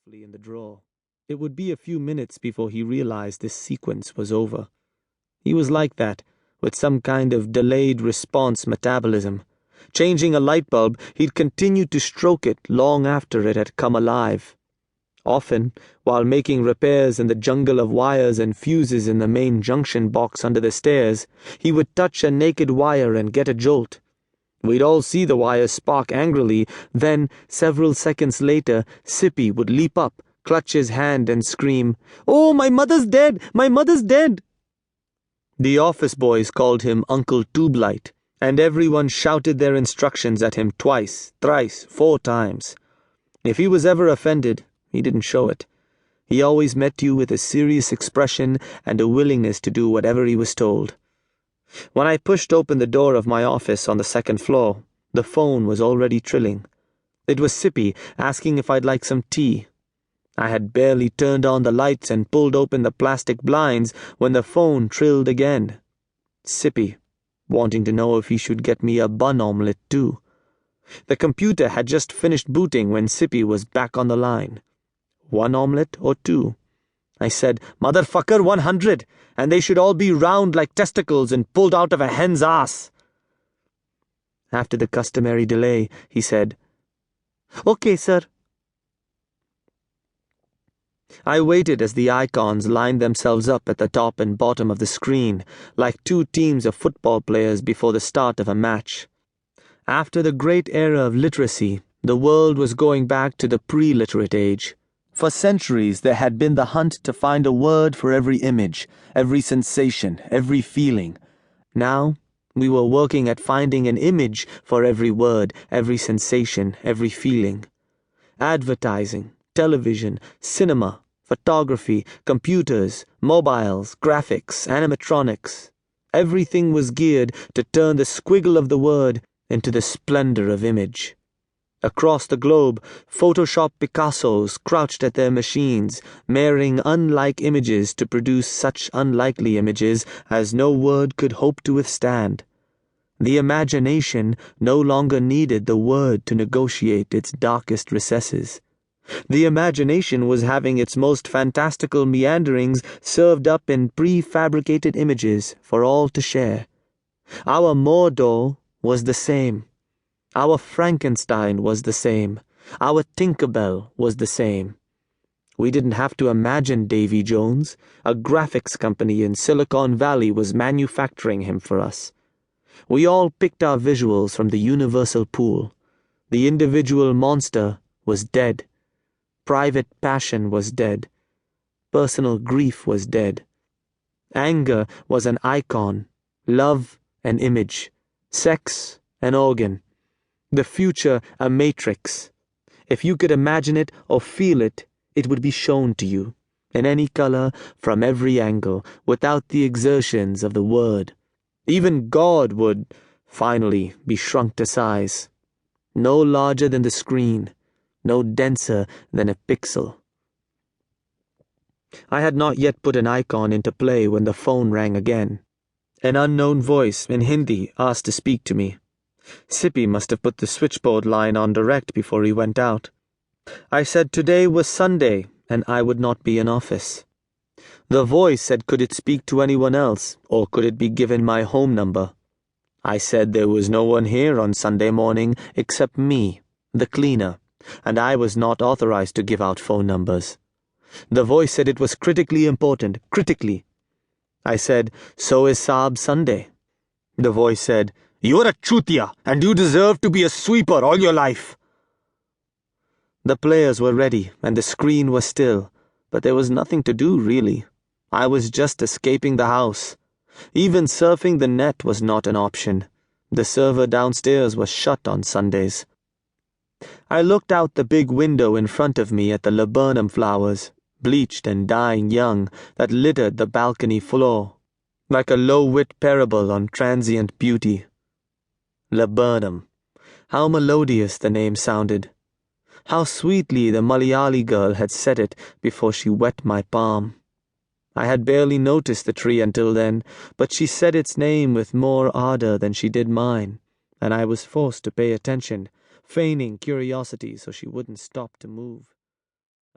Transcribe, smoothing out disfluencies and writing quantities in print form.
carefully in the drawer. It would be a few minutes before he realized this sequence was over. He was like that, with some kind of delayed response metabolism. Changing a light bulb, he'd continued to stroke it long after it had come alive. Often, while making repairs in the jungle of wires and fuses in the main junction box under the stairs, he would touch a naked wire and get a jolt. We'd all see the wire spark angrily, then, several seconds later, Sippy would leap up, clutch his hand and scream, "Oh, my mother's dead! My mother's dead!" The office boys called him Uncle Tubelight, and everyone shouted their instructions at him twice, thrice, 4 times. If he was ever offended, he didn't show it. He always met you with a serious expression and a willingness to do whatever he was told. When I pushed open the door of my office on the 2nd floor, the phone was already trilling. It was Sippy asking if I'd like some tea. I had barely turned on the lights and pulled open the plastic blinds when the phone trilled again. Sippy, wanting to know if he should get me a bun omelette too. The computer had just finished booting when Sippy was back on the line. 1 omelette or 2? I said, "Motherfucker, 100, and they should all be round like testicles and pulled out of a hen's ass." After the customary delay, he said, "Okay, sir." I waited as the icons lined themselves up at the top and bottom of the screen, like 2 teams of football players before the start of a match. After the great era of literacy, the world was going back to the pre-literate age. For centuries there had been the hunt to find a word for every image, every sensation, every feeling. Now we were working at finding an image for every word, every sensation, every feeling. Advertising, television, cinema, photography, computers, mobiles, graphics, animatronics. Everything was geared to turn the squiggle of the word into the splendor of image. Across the globe, Photoshop Picassos crouched at their machines, marrying unlike images to produce such unlikely images as no word could hope to withstand. The imagination no longer needed the word to negotiate its darkest recesses. The imagination was having its most fantastical meanderings served up in prefabricated images for all to share. Our Mordor was the same. Our Frankenstein was the same. Our Tinkerbell was the same. We didn't have to imagine Davy Jones. A graphics company in Silicon Valley was manufacturing him for us. We all picked our visuals from the universal pool. The individual monster was dead. Private passion was dead. Personal grief was dead. Anger was an icon. Love an image. Sex an organ. The future a matrix. If you could imagine it or feel it, it would be shown to you, in any color, from every angle, without the exertions of the word. Even God would, finally, be shrunk to size. No larger than the screen, no denser than a pixel. I had not yet put an icon into play when the phone rang again. An unknown voice in Hindi asked to speak to me. Sippy must have put the switchboard line on direct before he went out. I said today was Sunday and I would not be in office. The voice said could it speak to anyone else, or could it be given my home number? I said there was no one here on Sunday morning except me, the cleaner, and I was not authorized to give out phone numbers. The voice said it was critically important, critically. I said, so is Saab Sunday. The voice said, "You're a chutia, and you deserve to be a sweeper all your life." The players were ready, and the screen was still, but there was nothing to do, really. I was just escaping the house. Even surfing the net was not an option. The server downstairs was shut on Sundays. I looked out the big window in front of me at the laburnum flowers, bleached and dying young, that littered the balcony floor, like a low-wit parable on transient beauty. Laburnum. How melodious the name sounded. How sweetly the Malayali girl had said it before she wet my palm. I had barely noticed the tree until then, but she said its name with more ardor than she did mine, and I was forced to pay attention, feigning curiosity so she wouldn't stop to move.